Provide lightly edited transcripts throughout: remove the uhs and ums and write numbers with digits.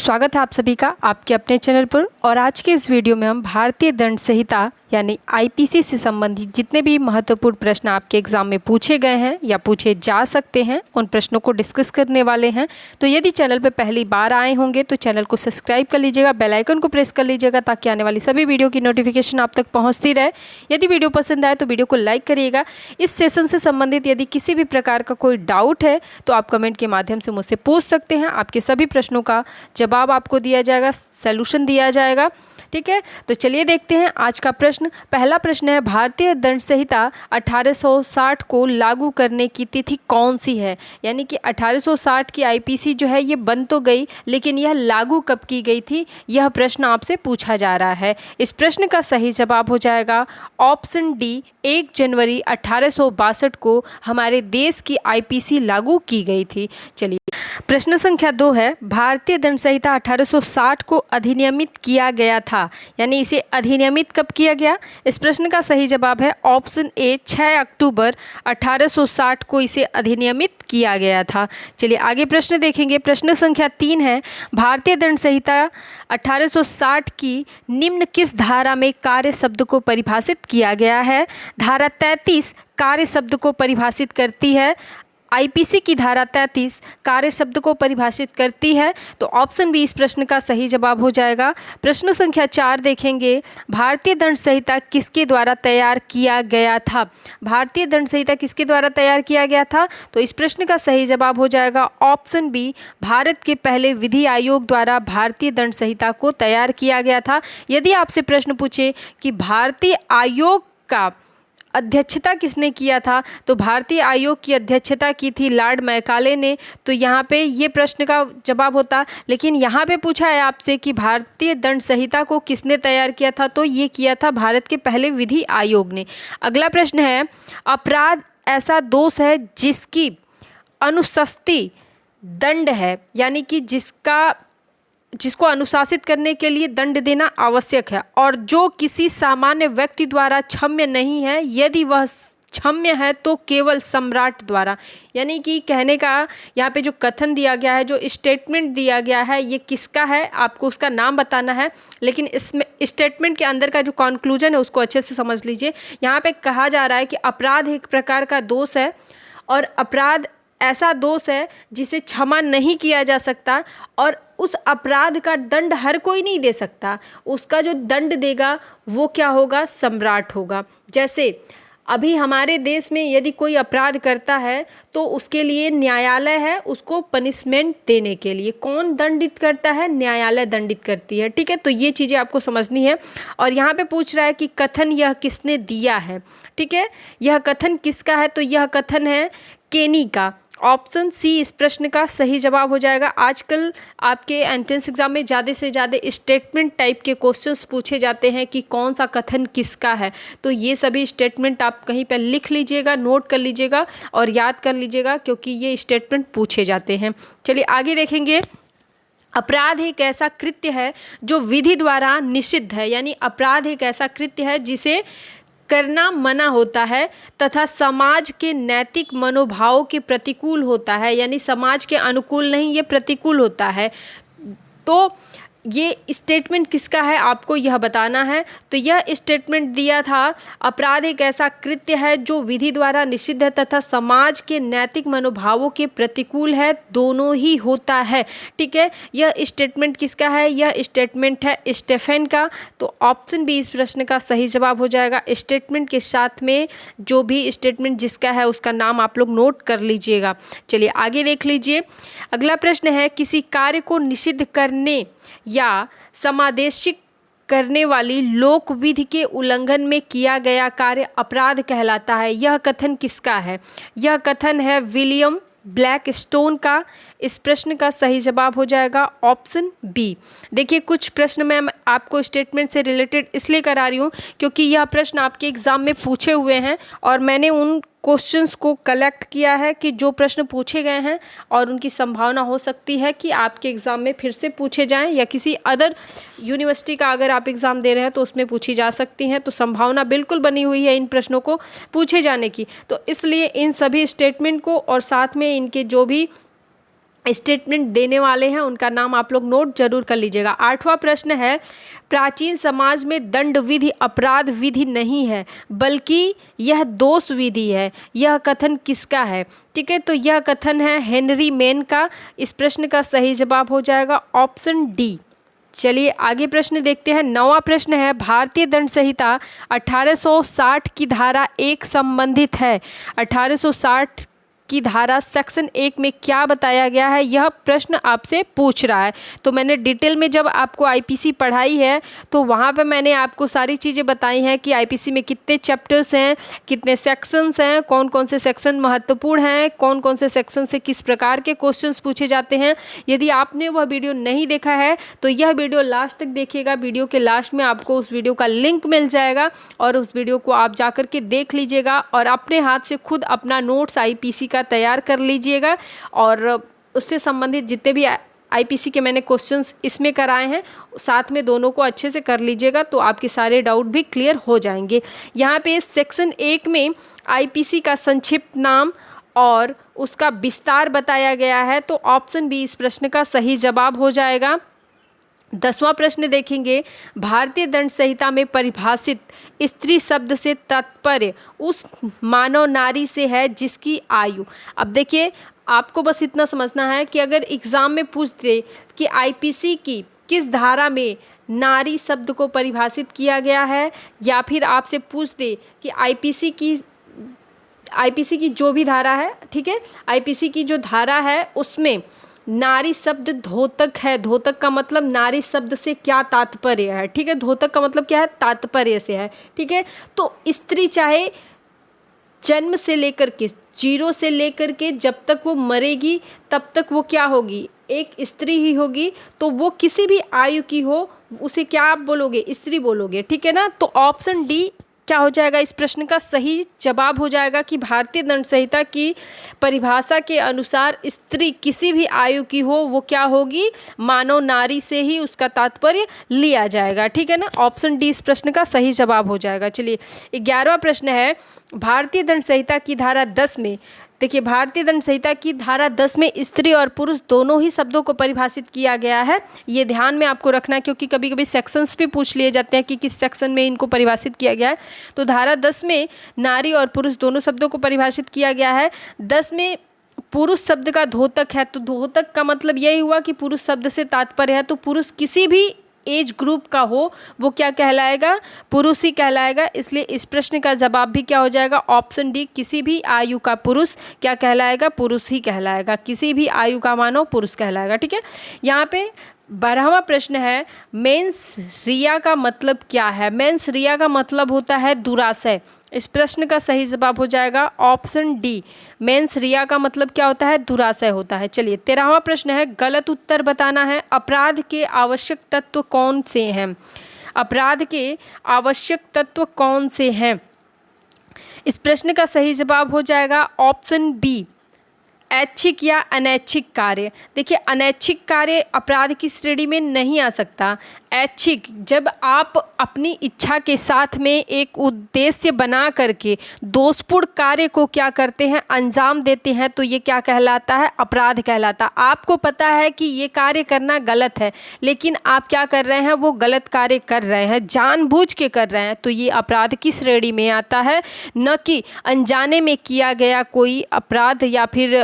स्वागत है आप सभी का आपके अपने चैनल पर। और आज के इस वीडियो में हम भारतीय दंड संहिता यानी आईपीसी से संबंधित जितने भी महत्वपूर्ण प्रश्न आपके एग्जाम में पूछे गए हैं या पूछे जा सकते हैं उन प्रश्नों को डिस्कस करने वाले हैं। तो यदि चैनल पर पहली बार आए होंगे तो चैनल को सब्सक्राइब कर लीजिएगा, बेल आइकन को प्रेस कर लीजिएगा ताकि आने वाली सभी वीडियो की नोटिफिकेशन आप तक पहुँचती रहे। यदि वीडियो पसंद आए तो वीडियो को लाइक करिएगा। इस सेशन से संबंधित यदि किसी भी प्रकार का कोई डाउट है तो आप कमेंट के माध्यम से मुझसे पूछ सकते हैं। आपके सभी प्रश्नों का जवाब आपको दिया जाएगा, सॉल्यूशन दिया जाएगा। ठीक है, तो चलिए देखते हैं आज का प्रश्न। पहला प्रश्न है, भारतीय दंड संहिता 1860 को लागू करने की तिथि कौन सी है? यानी कि 1860 की आईपीसी जो है ये बन तो गई, लेकिन यह लागू कब की गई थी, यह प्रश्न आपसे पूछा जा रहा है। इस प्रश्न का सही जवाब हो जाएगा ऑप्शन डी, 1 जनवरी 1862 को हमारे देश की आईपीसी लागू की गई थी। चलिए प्रश्न संख्या 2 है, भारतीय दंड संहिता 1860 को अधिनियमित किया गया था, यानी इसे अधिनियमित कब किया गया? इस प्रश्न का सही जवाब है ऑप्शन ए, 6 अक्टूबर 1860 को इसे अधिनियमित किया गया था। चलिए आगे प्रश्न देखेंगे। प्रश्न संख्या 3 है, भारतीय दंड संहिता 1860 की निम्न किस धारा में कार्य शब्द को परिभाषित किया गया है? धारा 33 कार्य शब्द को परिभाषित करती है। आईपीसी की धारा 33 कार्य शब्द को परिभाषित करती है, तो ऑप्शन बी इस प्रश्न का सही जवाब हो जाएगा। प्रश्न संख्या 4 देखेंगे, भारतीय दंड संहिता किसके द्वारा तैयार किया गया था? भारतीय दंड संहिता किसके द्वारा तैयार किया गया था? तो इस प्रश्न का सही जवाब हो जाएगा ऑप्शन बी, भारत के पहले विधि आयोग द्वारा भारतीय दंड संहिता को तैयार किया गया था। यदि आपसे प्रश्न पूछे कि भारतीय आयोग का अध्यक्षता किसने किया था, तो भारतीय आयोग की अध्यक्षता की थी लॉर्ड मैकाले ने, तो यहाँ पे ये प्रश्न का जवाब होता। लेकिन यहाँ पे पूछा है आपसे कि भारतीय दंड संहिता को किसने तैयार किया था, तो ये किया था भारत के पहले विधि आयोग ने। अगला प्रश्न है, अपराध ऐसा दोष है जिसकी अनुशास्ती दंड है, यानी कि जिसको अनुशासित करने के लिए दंड देना आवश्यक है और जो किसी सामान्य व्यक्ति द्वारा क्षम्य नहीं है, यदि वह क्षम्य है तो केवल सम्राट द्वारा। यानी कि कहने का यहाँ पे जो कथन दिया गया है, जो स्टेटमेंट दिया गया है, ये किसका है आपको उसका नाम बताना है। लेकिन इसमें स्टेटमेंट के अंदर का जो कंक्लूजन है उसको अच्छे से समझ लीजिए। यहाँ पे कहा जा रहा है कि अपराध एक प्रकार का दोष है और अपराध ऐसा दोष है जिसे क्षमा नहीं किया जा सकता और उस अपराध का दंड हर कोई नहीं दे सकता। उसका जो दंड देगा वो क्या होगा? सम्राट होगा। जैसे अभी हमारे देश में यदि कोई अपराध करता है तो उसके लिए न्यायालय है उसको पनिशमेंट देने के लिए। कौन दंडित करता है? न्यायालय दंडित करती है। ठीक है, तो ये चीज़ें आपको समझनी है। और यहाँ पे पूछ रहा है कि कथन यह किसने दिया है। ठीक है, यह कथन किसका है? तो यह कथन है केनी का। ऑप्शन सी इस प्रश्न का सही जवाब हो जाएगा। आजकल आपके एंट्रेंस एग्जाम में ज़्यादा से ज़्यादा स्टेटमेंट टाइप के क्वेश्चंस पूछे जाते हैं कि कौन सा कथन किसका है, तो ये सभी स्टेटमेंट आप कहीं पर लिख लीजिएगा, नोट कर लीजिएगा और याद कर लीजिएगा क्योंकि ये स्टेटमेंट पूछे जाते हैं। चलिए आगे देखेंगे। अपराध एक ऐसा कृत्य है जो विधि द्वारा निषिद्ध है, यानी अपराध एक ऐसा कृत्य है जिसे करना मना होता है तथा समाज के नैतिक मनोभाव के प्रतिकूल होता है, यानी समाज के अनुकूल नहीं, ये प्रतिकूल होता है। तो ये स्टेटमेंट किसका है आपको यह बताना है। तो यह स्टेटमेंट दिया था, अपराध एक ऐसा कृत्य है जो विधि द्वारा निषिद्ध है तथा समाज के नैतिक मनोभावों के प्रतिकूल है, दोनों ही होता है। ठीक है, यह स्टेटमेंट किसका है? यह स्टेटमेंट है स्टेफेन का। तो ऑप्शन बी इस प्रश्न का सही जवाब हो जाएगा। स्टेटमेंट के साथ में जो भी स्टेटमेंट जिसका है उसका नाम आप लोग नोट कर लीजिएगा। चलिए आगे देख लीजिए। अगला प्रश्न है, किसी कार्य को निषिद्ध करने या समादेशित करने वाली लोक विधि के उल्लंघन में किया गया कार्य अपराध कहलाता है। यह कथन किसका है? यह कथन है विलियम ब्लैकस्टोन का। इस प्रश्न का सही जवाब हो जाएगा ऑप्शन बी। देखिए कुछ प्रश्न मैं आपको स्टेटमेंट से रिलेटेड इसलिए करा रही हूँ क्योंकि यह प्रश्न आपके एग्ज़ाम में पूछे हुए हैं और मैंने उन क्वेश्चंस को कलेक्ट किया है कि जो प्रश्न पूछे गए हैं और उनकी संभावना हो सकती है कि आपके एग्ज़ाम में फिर से पूछे जाएं या किसी अदर यूनिवर्सिटी का अगर आप एग्ज़ाम दे रहे हैं तो उसमें पूछी जा सकती हैं। तो संभावना बिल्कुल बनी हुई है इन प्रश्नों को पूछे जाने की। तो इसलिए इन सभी स्टेटमेंट को और साथ में इनके जो भी स्टेटमेंट देने वाले हैं उनका नाम आप लोग नोट जरूर कर लीजिएगा। 8वां प्रश्न है, प्राचीन समाज में दंड विधि अपराध विधि नहीं है बल्कि यह दोष विधि है, यह कथन किसका है? ठीक है, तो यह कथन है हेनरी मेन का। इस प्रश्न का सही जवाब हो जाएगा ऑप्शन डी। चलिए आगे प्रश्न देखते हैं। 9वां प्रश्न है, भारतीय दंड संहिता 1860 की धारा 1 संबंधित है। 1860 की धारा सेक्शन 1 में क्या बताया गया है, यह प्रश्न आपसे पूछ रहा है। तो मैंने डिटेल में जब आपको आईपीसी पढ़ाई है तो वहाँ पे मैंने आपको सारी चीज़ें बताई हैं कि आईपीसी में कितने चैप्टर्स हैं, कितने सेक्शंस हैं, कौन कौन से सेक्शन महत्वपूर्ण हैं, कौन कौन से सेक्शन से किस प्रकार के क्वेश्चंस पूछे जाते हैं। यदि आपने वह वीडियो नहीं देखा है तो यह वीडियो लास्ट तक देखिएगा। वीडियो के लास्ट में आपको उस वीडियो का लिंक मिल जाएगा और उस वीडियो को आप जा कर के देख लीजिएगा और अपने हाथ से खुद अपना नोट्स आईपीसी का तैयार कर लीजिएगा और उससे संबंधित जितने भी आईपीसी के मैंने क्वेश्चंस इसमें कराए हैं साथ में दोनों को अच्छे से कर लीजिएगा तो आपके सारे डाउट भी क्लियर हो जाएंगे। यहाँ पे सेक्शन 1 में आईपीसी का संक्षिप्त नाम और उसका विस्तार बताया गया है, तो ऑप्शन बी इस प्रश्न का सही जवाब हो जाएगा। 10वां प्रश्न देखेंगे, भारतीय दंड संहिता में परिभाषित स्त्री शब्द से तात्पर्य उस मानव नारी से है जिसकी आयु। अब देखिए आपको बस इतना समझना है कि अगर एग्ज़ाम में पूछ दे कि आईपीसी की किस धारा में नारी शब्द को परिभाषित किया गया है, या फिर आपसे पूछ दे कि आईपीसी की जो भी धारा है, ठीक है, आईपीसी की जो धारा है उसमें नारी शब्द धोतक है। धोतक का मतलब नारी शब्द से क्या तात्पर्य है, ठीक है, धोतक का मतलब क्या है, तात्पर्य से है, ठीक है। तो स्त्री चाहे जन्म से लेकर के 0 से लेकर के जब तक वो मरेगी तब तक वो क्या होगी, एक स्त्री ही होगी। तो वो किसी भी आयु की हो उसे क्या आप बोलोगे, स्त्री बोलोगे, ठीक है ना। तो ऑप्शन डी क्या हो जाएगा, इस प्रश्न का सही जवाब हो जाएगा कि भारतीय दंड संहिता की परिभाषा के अनुसार स्त्री किसी भी आयु की हो वो क्या होगी, मानव नारी से ही उसका तात्पर्य लिया जाएगा, ठीक है ना। ऑप्शन डी इस प्रश्न का सही जवाब हो जाएगा। चलिए 11वां प्रश्न है, भारतीय दंड संहिता की धारा 10 में, देखिए भारतीय दंड संहिता की धारा 10 में स्त्री और पुरुष दोनों ही शब्दों को परिभाषित किया गया है। ये ध्यान में आपको रखना है क्योंकि कभी कभी सेक्शंस भी पूछ लिए जाते हैं कि किस सेक्शन में इनको परिभाषित किया गया है। तो धारा 10 में नारी और पुरुष दोनों शब्दों को परिभाषित किया गया है। 10 में पुरुष शब्द का धोतक है, तो धोतक का मतलब यही हुआ कि पुरुष शब्द से तात्पर्य है, तो पुरुष किसी भी एज ग्रुप का हो वो क्या कहलाएगा, पुरुष ही कहलाएगा। इसलिए इस प्रश्न का जवाब भी क्या हो जाएगा, ऑप्शन डी, किसी भी आयु का पुरुष क्या कहलाएगा, पुरुष ही कहलाएगा, किसी भी आयु का मानव पुरुष कहलाएगा, ठीक है। यहाँ पे 12वां प्रश्न है, मेंस रिया का मतलब क्या है। मेंस रिया का मतलब होता है दुराशय। इस प्रश्न का सही जवाब हो जाएगा ऑप्शन डी, मेंस रिया का मतलब क्या होता है, दुराशय होता है। चलिए 13वां प्रश्न है, गलत उत्तर बताना है। अपराध के आवश्यक तत्व कौन से हैं, अपराध के आवश्यक तत्व कौन से हैं। इस प्रश्न का सही जवाब हो जाएगा ऑप्शन बी, ऐच्छिक या अनैच्छिक कार्य। देखिए अनैच्छिक कार्य अपराध की श्रेणी में नहीं आ सकता। ऐच्छिक, जब आप अपनी इच्छा के साथ में एक उद्देश्य बना करके दोषपूर्ण कार्य को क्या करते हैं, अंजाम देते हैं, तो ये क्या कहलाता है, अपराध कहलाता। आपको पता है कि ये कार्य करना गलत है लेकिन आप क्या कर रहे हैं, वो गलत कार्य कर रहे हैं, जानबूझ के कर रहे हैं, तो ये अपराध की श्रेणी में आता है, न कि अनजाने में किया गया कोई अपराध या फिर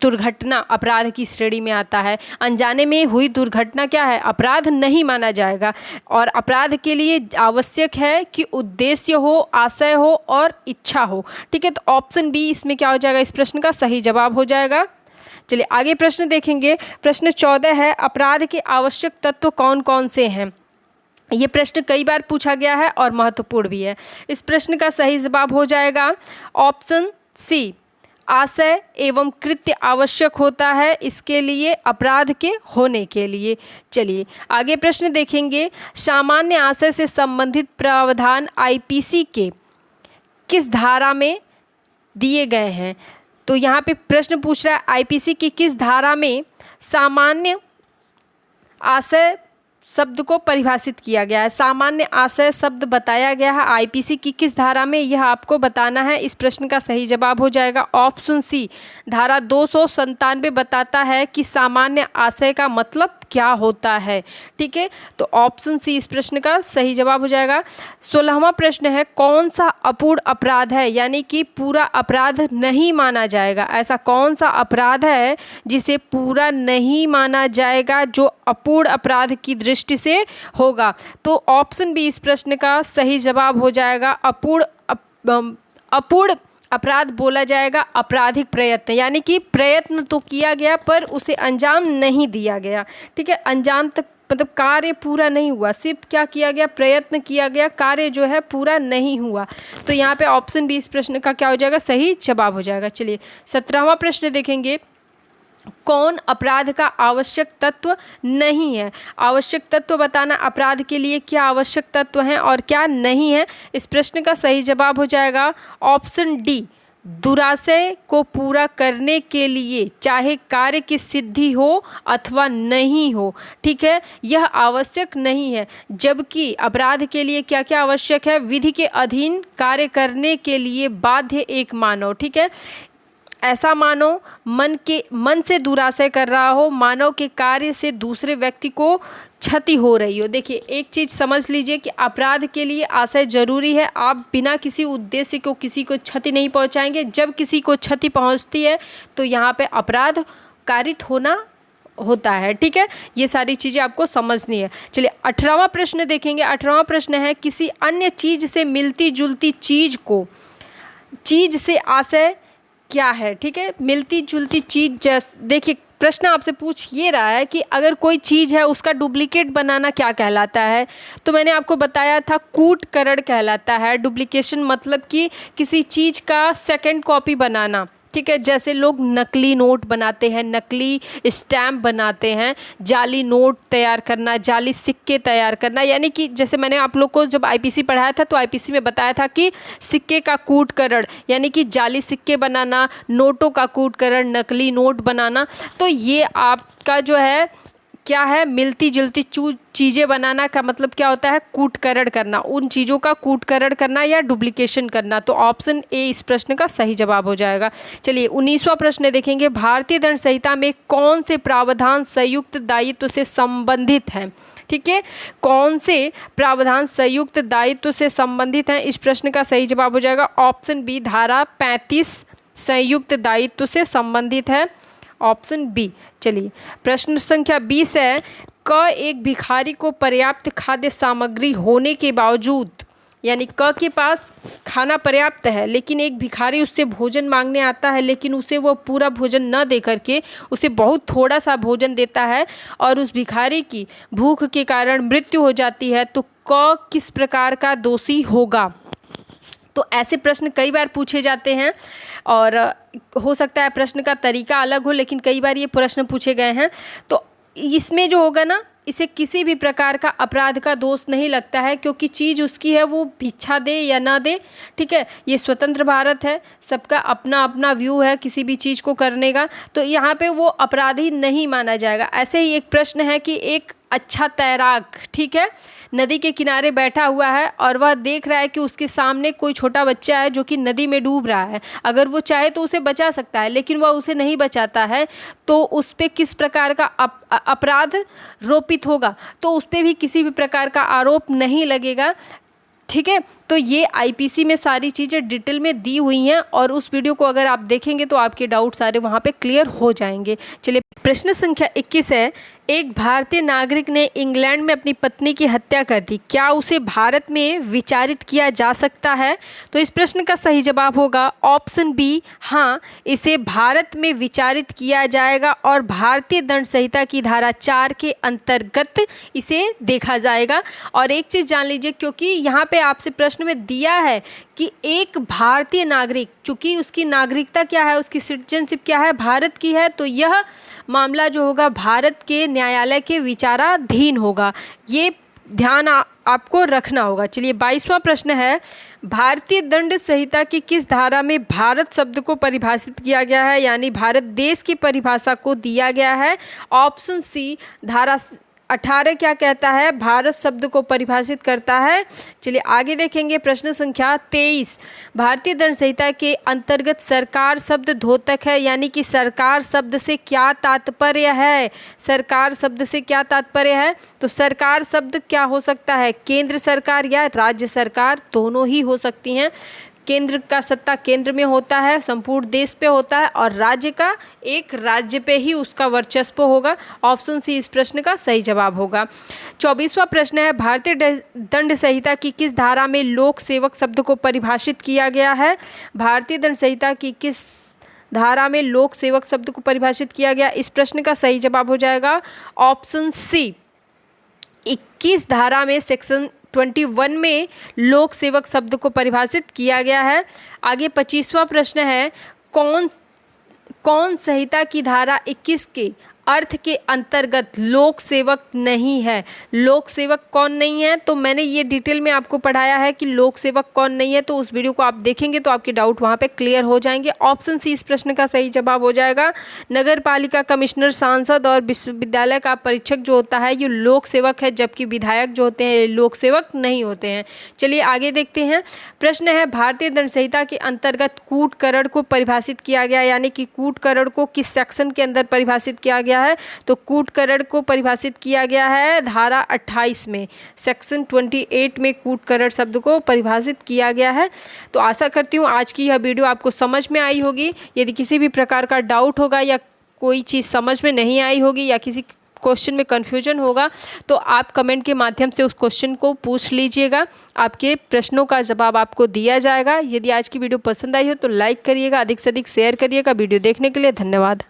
दुर्घटना अपराध की श्रेणी में आता है। अनजाने में हुई दुर्घटना क्या है, अपराध नहीं माना जाएगा। और अपराध के लिए आवश्यक है कि उद्देश्य हो, आशय हो और इच्छा हो, ठीक है। तो ऑप्शन बी इसमें क्या हो जाएगा, इस प्रश्न का सही जवाब हो जाएगा। चलिए आगे प्रश्न देखेंगे। प्रश्न 14 है, अपराध के आवश्यक तत्व कौन कौन से हैं। ये प्रश्न कई बार पूछा गया है और महत्वपूर्ण भी है। इस प्रश्न का सही जवाब हो जाएगा ऑप्शन सी, आशय एवं कृत्य आवश्यक होता है इसके लिए, अपराध के होने के लिए। चलिए आगे प्रश्न देखेंगे। सामान्य आशय से संबंधित प्रावधान आईपीसी के किस धारा में दिए गए हैं। तो यहाँ पे प्रश्न पूछ रहा है आईपीसी की किस धारा में सामान्य आशय शब्द को परिभाषित किया गया है। सामान्य आशय शब्द बताया गया है आईपीसी की किस धारा में, यह आपको बताना है। इस प्रश्न का सही जवाब हो जाएगा ऑप्शन सी, धारा 297 बताता है कि सामान्य आशय का मतलब क्या होता है। ठीक है, तो ऑप्शन सी इस प्रश्न का सही जवाब हो जाएगा। 16वां प्रश्न है, कौन सा अपूर्ण अपराध है, यानी कि पूरा अपराध नहीं माना जाएगा। ऐसा कौन सा अपराध है जिसे पूरा नहीं माना जाएगा, जो अपूर्ण अपराध की दृष्टि से होगा। तो ऑप्शन बी इस प्रश्न का सही जवाब हो जाएगा। अपूर्ण अपराध बोला जाएगा आपराधिक प्रयत्न, यानी कि प्रयत्न तो किया गया पर उसे अंजाम नहीं दिया गया। ठीक है, अंजाम तक मतलब कार्य पूरा नहीं हुआ, सिर्फ क्या किया गया, प्रयत्न किया गया, कार्य जो है पूरा नहीं हुआ। तो यहाँ पे ऑप्शन बी इस प्रश्न का क्या हो जाएगा, सही जवाब हो जाएगा। चलिए 17वां प्रश्न देखेंगे, कौन अपराध का आवश्यक तत्व नहीं है। आवश्यक तत्व बताना, अपराध के लिए क्या आवश्यक तत्व हैं और क्या नहीं है। इस प्रश्न का सही जवाब हो जाएगा ऑप्शन डी, दुराशय को पूरा करने के लिए चाहे कार्य की सिद्धि हो अथवा नहीं हो। ठीक है, यह आवश्यक नहीं है। जबकि अपराध के लिए क्या क्या आवश्यक है, विधि के अधीन कार्य करने के लिए बाध्य एक मानव। ठीक है, ऐसा मानव मन से दुराशय कर रहा हो, मानव के कार्य से दूसरे व्यक्ति को क्षति हो रही हो। देखिए एक चीज़ समझ लीजिए कि अपराध के लिए आशय जरूरी है। आप बिना किसी उद्देश्य को किसी को क्षति नहीं पहुंचाएंगे। जब किसी को क्षति पहुंचती है तो यहाँ पे अपराध कारित होता है। ठीक है, ये सारी चीज़ें आपको समझनी है। चलिए 18वां प्रश्न देखेंगे। 18वां प्रश्न है, किसी अन्य चीज़ से मिलती जुलती चीज़ से आशय क्या है। ठीक है, मिलती जुलती चीज़ देखिए प्रश्न आपसे पूछ ये रहा है कि अगर कोई चीज़ है उसका डुप्लीकेट बनाना क्या कहलाता है। तो मैंने आपको बताया था कूटकरण कहलाता है। डुप्लीकेशन मतलब कि किसी चीज़ का सेकंड कॉपी बनाना। ठीक है, जैसे लोग नकली नोट बनाते हैं, नकली स्टैम्प बनाते हैं, जाली नोट तैयार करना, जाली सिक्के तैयार करना। यानी कि जैसे मैंने आप लोग को जब आईपीसी पढ़ाया था तो आईपीसी में बताया था कि सिक्के का कूटकरण यानी कि जाली सिक्के बनाना, नोटों का कूटकरण, नकली नोट बनाना। तो ये आपका जो है क्या है, मिलती जुलती चीज़ें बनाना का मतलब क्या होता है, कूटकरण करना, उन चीज़ों का कूटकरण करना या डुप्लीकेशन करना। तो ऑप्शन ए इस प्रश्न का सही जवाब हो जाएगा। चलिए 19वां प्रश्न देखेंगे, भारतीय दंड संहिता में कौन से प्रावधान संयुक्त दायित्व से संबंधित हैं। ठीक है, कौन से प्रावधान संयुक्त दायित्व से संबंधित हैं। इस प्रश्न का सही जवाब हो जाएगा ऑप्शन बी, धारा 35 संयुक्त दायित्व से संबंधित है, ऑप्शन बी। चलिए प्रश्न संख्या 20 है, क एक भिखारी को पर्याप्त खाद्य सामग्री होने के बावजूद, यानी क के पास खाना पर्याप्त है लेकिन एक भिखारी उससे भोजन मांगने आता है, लेकिन उसे वो पूरा भोजन न दे करके उसे बहुत थोड़ा सा भोजन देता है और उस भिखारी की भूख के कारण मृत्यु हो जाती है। तो क किस प्रकार का दोषी होगा। तो ऐसे प्रश्न कई बार पूछे जाते हैं और हो सकता है प्रश्न का तरीका अलग हो, लेकिन कई बार ये प्रश्न पूछे गए हैं। तो इसमें जो होगा ना, इसे किसी भी प्रकार का अपराध का दोष नहीं लगता है, क्योंकि चीज़ उसकी है, वो भिक्षा दे या ना दे। ठीक है, ये स्वतंत्र भारत है, सबका अपना अपना व्यू है किसी भी चीज़ को करने का। तो यहाँ पे वो अपराधी नहीं माना जाएगा। ऐसे ही एक प्रश्न है कि एक अच्छा तैराक, ठीक है, नदी के किनारे बैठा हुआ है और वह देख रहा है कि उसके सामने कोई छोटा बच्चा है जो कि नदी में डूब रहा है। अगर वो चाहे तो उसे बचा सकता है, लेकिन वह उसे नहीं बचाता है, तो उस पर किस प्रकार का अपराध रोपित होगा। तो उस पर भी किसी भी प्रकार का आरोप नहीं लगेगा। ठीक है, तो ये आईपीसी में सारी चीज़ें डिटेल में दी हुई हैं और उस वीडियो को अगर आप देखेंगे तो आपके डाउट सारे वहाँ पे क्लियर हो जाएंगे। चलिए प्रश्न संख्या 21 है, एक भारतीय नागरिक ने इंग्लैंड में अपनी पत्नी की हत्या कर दी, क्या उसे भारत में विचारित किया जा सकता है। तो इस प्रश्न का सही जवाब होगा ऑप्शन बी, हाँ, इसे भारत में विचारित किया जाएगा और भारतीय दंड संहिता की धारा 4 के अंतर्गत इसे देखा जाएगा। और एक चीज़ जान लीजिए, क्योंकि यहाँ पे आपसे प्रश्न में दिया है कि एक भारतीय नागरिक, चूंकि उसकी नागरिकता क्या है, उसकी सिटीजनशिप क्या है, भारत की है, तो यह मामला जो होगा भारत के न्यायालय के विचाराधीन होगा। ये ध्यान आपको रखना होगा। चलिए 22वां प्रश्न है, भारतीय दंड संहिता की किस धारा में भारत शब्द को परिभाषित किया गया है, यानी भारत देश की परिभाषा को दिया गया है। ऑप्शन सी, धारा 18 क्या कहता है? भारत शब्द को परिभाषित करता है। चलिए आगे देखेंगे प्रश्न संख्या 23। भारतीय दंड संहिता के अंतर्गत सरकार शब्द द्योतक है, यानी कि सरकार शब्द से क्या तात्पर्य है? सरकार शब्द से क्या तात्पर्य है? तो सरकार शब्द क्या हो सकता है? केंद्र सरकार या राज्य सरकार, दोनों ही हो सकती हैं। केंद्र का सत्ता केंद्र में होता है, संपूर्ण देश पे होता है, और राज्य का एक राज्य पे ही उसका वर्चस्व होगा। ऑप्शन सी इस प्रश्न का सही जवाब होगा। 24वां प्रश्न है, भारतीय दंड संहिता की किस धारा में लोक सेवक शब्द को परिभाषित किया गया है? भारतीय दंड संहिता की किस धारा में लोक सेवक शब्द को परिभाषित किया गया? इस प्रश्न का सही जवाब हो जाएगा ऑप्शन सी, 21 धारा में सेक्शन 21 में लोक सेवक शब्द को परिभाषित किया गया है। आगे 25वां प्रश्न है, कौन संहिता की धारा 21 के अर्थ के अंतर्गत लोक सेवक नहीं है? लोक सेवक कौन नहीं है? तो मैंने ये डिटेल में आपको पढ़ाया है कि लोक सेवक कौन नहीं है, तो उस वीडियो को आप देखेंगे तो आपके डाउट वहाँ पे क्लियर हो जाएंगे। ऑप्शन सी इस प्रश्न का सही जवाब हो जाएगा। नगर पालिका कमिश्नर, सांसद और विश्वविद्यालय का परीक्षक जो होता है ये लोक सेवक है, जबकि विधायक जो होते हैं लोक सेवक नहीं होते हैं। चलिए आगे देखते हैं। प्रश्न है, भारतीय दंड संहिता के अंतर्गत कूटकरण को परिभाषित किया गया, यानी कि कूटकरण को किस सेक्शन के अंदर परिभाषित किया गया है? तो कूटकरण को परिभाषित किया गया है धारा 28 में, सेक्शन 28 में कूटकरण शब्द को परिभाषित किया गया है। तो आशा करती हूँ आज की यह वीडियो आपको समझ में आई होगी। यदि किसी भी प्रकार का डाउट होगा या कोई चीज़ समझ में नहीं आई होगी या किसी क्वेश्चन में कन्फ्यूजन होगा तो आप कमेंट के माध्यम से उस क्वेश्चन को पूछ लीजिएगा। आपके प्रश्नों का जवाब आपको दिया जाएगा। यदि आज की वीडियो पसंद आई हो तो लाइक करिएगा, अधिक से अधिक शेयर करिएगा। वीडियो देखने के लिए धन्यवाद।